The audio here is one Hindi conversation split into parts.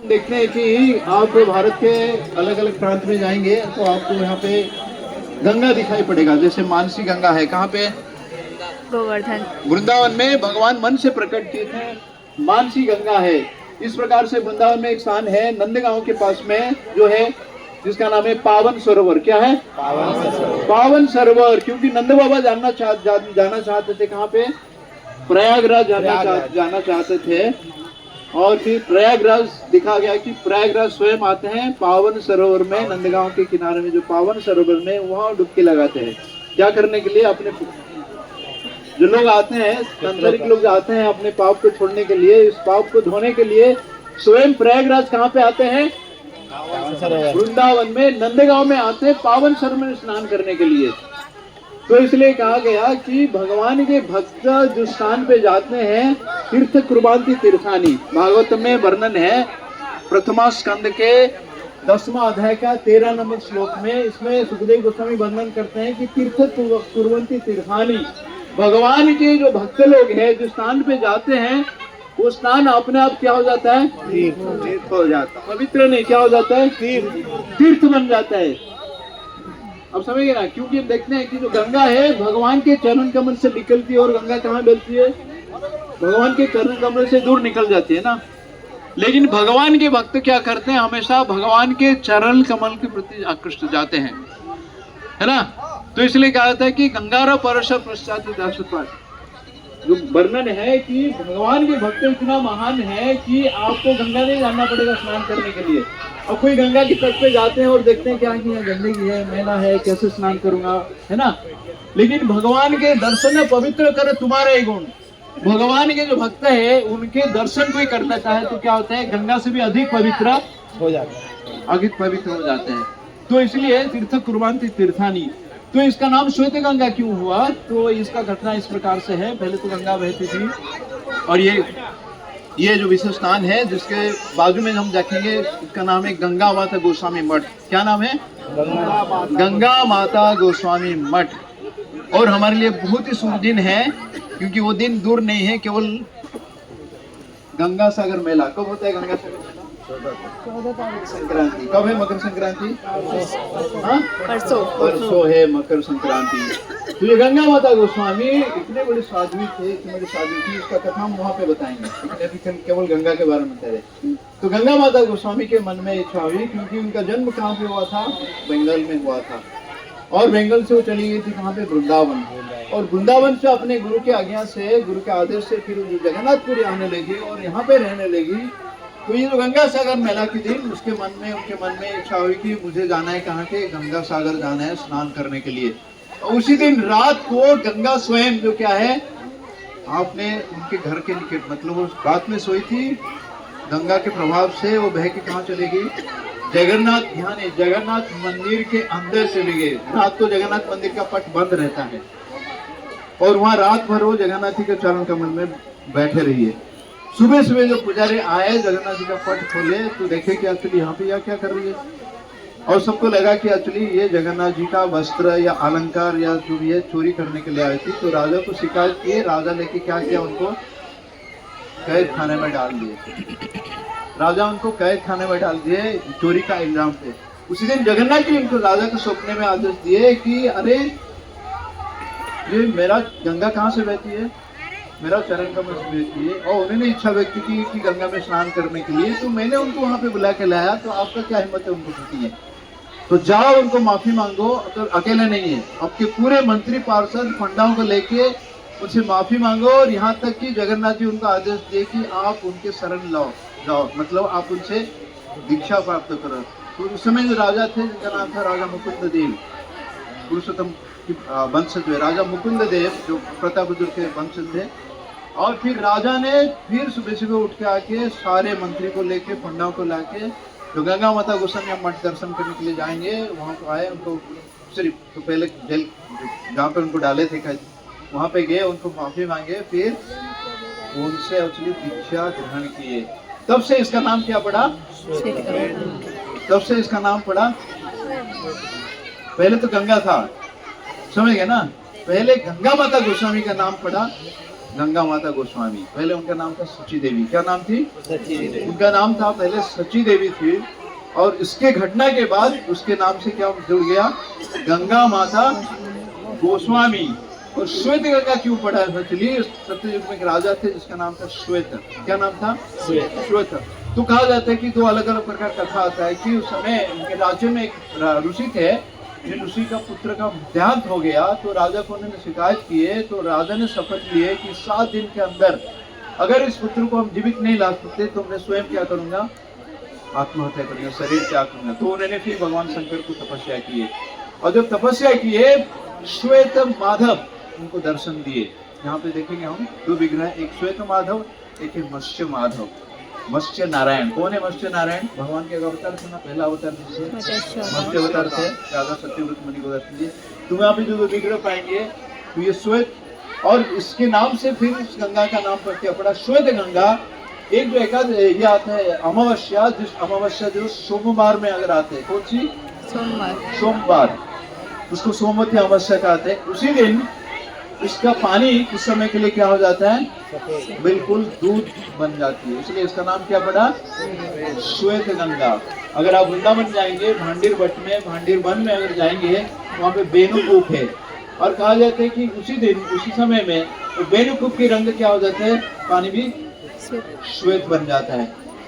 देखते हैं कि आप भारत के अलग अलग प्रांत में जाएंगे तो आपको यहाँ पे गंगा दिखाई पड़ेगा। जैसे मानसी गंगा है, कहाँ पे? गोवर्धन। वृंदावन में भगवान मन से प्रकट किए थे, मानसी गंगा है। इस प्रकार से वृंदावन में एक स्थान है नंदगांव के पास में जो है, जिसका नाम है पावन सरोवर। क्या है? पावन सरोवर। क्योंकि नंद बाबा जाना चाहते थे कहाँ पे? प्रयागराज जाना चाहते थे। और फिर प्रयागराज दिखा गया कि प्रयागराज स्वयं आते हैं पावन सरोवर में, नंदगांव के किनारे में जो पावन सरोवर में, वहां डुबकी लगाते हैं। क्या करने के लिए? अपने जो लोग आते हैं, सांसारिक लोग आते हैं अपने पाप को छोड़ने के लिए, इस पाप को धोने के लिए स्वयं प्रयागराज कहाँ पे आते हैं? वृंदावन में, नंदगांव में आते हैं पावन सरोवर में स्नान करने के लिए। तो इसलिए कहा गया कि भगवान के भक्त जो स्थान पे जाते हैं, तीर्थ कुर्बान्ति तीर्थानी, भागवत में वर्णन है प्रथमा स्कंद के 10वां अध्याय का 13 नंबर श्लोक में। इसमें सुखदेव गोस्वामी वर्णन करते हैं कि तीर्थ कुर्वन्ति तीर्थानी, भगवान के जो भक्त लोग हैं जो स्थान पे जाते हैं, वो स्थान अपने आप क्या हो जाता है? तीर्थ हो जाता है। पवित्र नहीं, क्या हो जाता है? तीर्थ बन जाता है। अब समझिए ना, क्योंकि हम देखते हैं कि जो गंगा है भगवान के चरण कमल से निकलती है, और गंगा कहाँ मिलती है? भगवान के चरण कमल से दूर निकल जाती है ना। लेकिन भगवान के भक्त क्या करते हैं? हमेशा भगवान के चरण कमल के प्रति आकृष्ट जाते हैं, है ना। तो इसलिए कहा जाता है कि गंगारा परश पश्चात दासत्वात्, जो वर्णन है कि भगवान के भक्त इतना महान है कि आपको गंगा नहीं जाना पड़ेगा स्नान करने के लिए। और कोई गंगा के तट पे जाते हैं और देखते हैं क्या कि यहाँ गंदगी है, मैला है, कैसे स्नान करूंगा, है ना। लेकिन भगवान के दर्शन पवित्र करे तुम्हारे गुण। भगवान के जो भक्त है उनके दर्शन कोई करना चाहे तो क्या होता है? गंगा से भी अधिक पवित्र हो जाता है, अधिक पवित्र हो जाते हैं। तो इसलिए तीर्थ कुर्बान्ति तीर्थानी। तो इसका नाम श्वेत गंगा क्यों हुआ? तो इसका घटना इस प्रकार से है। पहले तो गंगा बहती थी, और ये जो विशेष स्थान है जिसके बाजू में हम देखेंगे, इसका नाम है गंगा माता गोस्वामी मठ। क्या नाम है? गंगा माता गोस्वामी मठ। और हमारे लिए बहुत ही शुभ दिन है, क्योंकि वो दिन दूर नहीं है, केवल गंगा सागर मेला कब होता है? गंगा सागर मेला संक्रांति। कब है मकर संक्रांति? परसों है मकर संक्रांति। तो ये गंगा माता गोस्वामी इतने बड़े साध्वी थे, इतने बड़े साध्वी थी, इसका कथा हम वहाँ पे बताएंगे। अभी केवल गंगा के बारे में बता रहे। तो गंगा माता गोस्वामी के मन में इच्छा हुई, क्योंकि उनका जन्म कहाँ पे हुआ था? बंगाल में हुआ था। और बंगाल से वो चली गई थी कहाँ पे? वृंदावन। और वृंदावन से अपने गुरु के आज्ञा से, गुरु के आदेश से फिर जगन्नाथपुरी आने लगी और यहाँ पे रहने लगी। तो ये जो गंगा सागर मेला के दिन उनके मन में इच्छा हुई कि मुझे जाना है कहाँ के? गंगा सागर जाना है स्नान करने के लिए। और उसी दिन रात को गंगा स्वयं जो क्या है, आपने उनके घर के निकट, मतलब वो रात में सोई थी, गंगा के प्रभाव से वो बह के कहाँ चली गई? जगन्नाथ, यानी जगन्नाथ मंदिर के अंदर चली गई। रात को जगन्नाथ मंदिर का पट बंद रहता है, और वहाँ रात भर वो जगन्नाथ जी के चरण कमल में बैठे रही है। सुबह सुबह जो पुजारी आए, जगन्नाथ जी का पट खोले तो देखे कि एक्चुअली यहाँ पे क्या कर रही है। और सबको लगा कि एक्चुअली ये जगन्नाथ जी का वस्त्र या अलंकार या जो भी है चोरी करने के लिए आई थी। तो राजा को शिकायत किए, राजा लेके क्या किया? उनको कैद खाने में डाल दिए। राजा उनको कैद खाने में डाल दिए चोरी का इल्जाम पे। उसी दिन जगन्नाथ जी उनको राजा के सपने में आदेश दिए कि अरे ये मेरा गंगा कहाँ से बहती है? मेरा चरण कमल से बहती है। और उन्होंने इच्छा व्यक्त की कि गंगा में स्नान करने के लिए, तो मैंने उनको वहाँ पे बुला के लाया। तो आपका क्या हिम्मत है उनको छूटी है? तो जाओ उनको माफी मांगो। तो अकेले नहीं है, आपके पूरे मंत्री पार्षद पंडाओं को लेके उनसे माफी मांगो। और यहाँ तक कि जगन्नाथ जी उनको आदेश दिए कि आप उनके शरण जाओ, मतलब आप उनसे दीक्षा प्राप्त करो। तो उस समय जो राजा थे जिनका नाम था राजा मुकुंद देव, पुरुषोत्तम वंशज हुए राजा मुकुंद देव, जो प्रतापरुद्र के वंशज थे। और फिर राजा ने फिर सुबह सुबह उठ के आके सारे मंत्री को लेके, पंडाओं को लाके, जो गंगा माता गोस्वामी मठ दर्शन करने के लिए जाएंगे, वहाँ को आए। उनको सिर्फ तो पहले जेल जहाँ पे उनको डाले थे वहाँ पे गए, उनको माफी मांगे, फिर उनसे एक्चुअली दीक्षा ग्रहण किए। तब से इसका नाम क्या पड़ा? तब से इसका नाम पड़ा। पहले तो गंगा था, समझ गए ना। पहले गंगा माता गोस्वामी का नाम पड़ा, गंगा माता गोस्वामी। पहले उनका नाम था सची देवी। क्या नाम थी? सची देवी। उनका नाम था पहले सची देवी थी, और इसके घटना के बाद उसके नाम से क्या जुड़ गया? गंगा माता गोस्वामी। और श्वेत गंगा क्यों पड़ा है? चलिए, सत्ययुग में एक राजा थे जिसका नाम था श्वेत। क्या नाम था? श्वेत। तो कहा जाता है कि दो अलग अलग प्रकार कथा आता है कि उस समय उनके राज्य में एक ऋषि थे, जिन ऋषि का पुत्र का देहांत हो गया। तो राजा को उन्होंने शिकायत किए, तो राजा ने शपथ लिए कि 7 दिन के अंदर अगर इस पुत्र को हम जीवित नहीं ला सकते तो मैं स्वयं क्या करूंगा? आत्महत्या करूंगा, शरीर त्याग करूंगा। तो उन्होंने फिर भगवान शंकर को तपस्या किए, और जब तपस्या किए श्वेत माधव उनको दर्शन दिए। यहाँ पे देखेंगे हम 2 विग्रह, एक श्वेत माधव, एक है मत्स्य माधव, मत्स्य नारायण। कौन है मत्स्य नारायण? भगवान के अवतार थे ना, पहला अवतार मत्स्य अवतार थे, राजा सत्यव्रत मुनि को दर्शन दिए। तुम यहाँ पे जो विग्रह पाएंगे तो ये श्वेत, और इसके नाम से फिर इस गंगा का नाम पड़ा श्वेत गंगा। एक जो ये आता है अमावस्या, जिस अमावस्या जो सोमवार में अगर आते हैं, कौन सी? सोमवार, उसको सोमवती अमावस्या कहते हैं। उसी दिन इसका पानी कुछ समय के लिए क्या हो जाता है? बिल्कुल दूध बन जाती है, इसलिए इसका नाम क्या पड़ा? श्वेत गंगा। अगर आप वृंदावन जाएंगे, भांडीर बट में, भांडीर वन में अगर जाएंगे, वहाँ पे बेनुकूप है, और कहा जाता है कि उसी दिन उसी समय में तो बेनुकूप के रंग क्या हो जाता है? पानी भी श्वेत बन जाता है।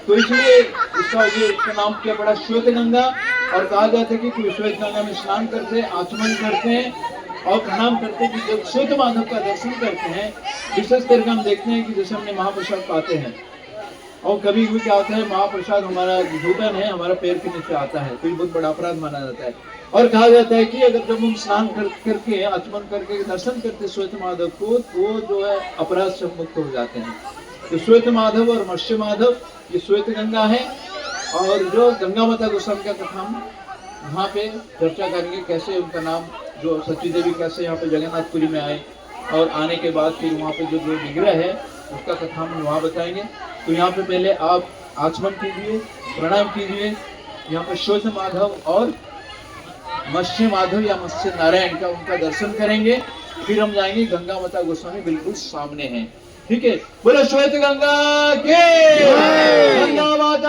तो इसलिए इसका नाम क्या पड़ा? श्वेत गंगा। और कहा जाता है कि श्वेत गंगा में स्नान करते हैं, आचमन करते हैं और प्रणाम करते हैं। कि जब श्वेत माधव का दर्शन करते हैं, विशेष करके हम देखते हैं कि जैसे हमने महाप्रसाद पाते हैं, और कभी भी क्या होता है, महाप्रसाद हमारा भूतन है, हमारा पैर के नीचे आता है, तो ये बहुत बड़ा अपराध माना जाता है। और कहा जाता है कि अगर जब हम स्नान करके आचमन करके दर्शन करते श्वेत माधव को, तो जो है अपराध से मुक्त हो जाते हैं। तो श्वेत माधव और मत्स्य माधव ये श्वेत गंगा है। और जो गंगा माता गोस्वामी का कथा हम वहाँ पे चर्चा करेंगे, कैसे उनका नाम जो सची देवी कैसे यहाँ पे जगन्नाथपुरी में आए, और आने के बाद फिर वहाँ पे जो विग्रह है उसका कथा हम वहाँ बताएंगे। तो यहाँ पे पहले आप आचमन कीजिए, प्रणाम कीजिए। यहाँ पे श्वेत माधव और मत्स्य माधव या मत्स्य नारायण का उनका दर्शन करेंगे, फिर हम जाएंगे गंगा माता गोस्वामी बिल्कुल सामने हैं। ठीक है, बोलो श्वेत गंगा के, गंगा माता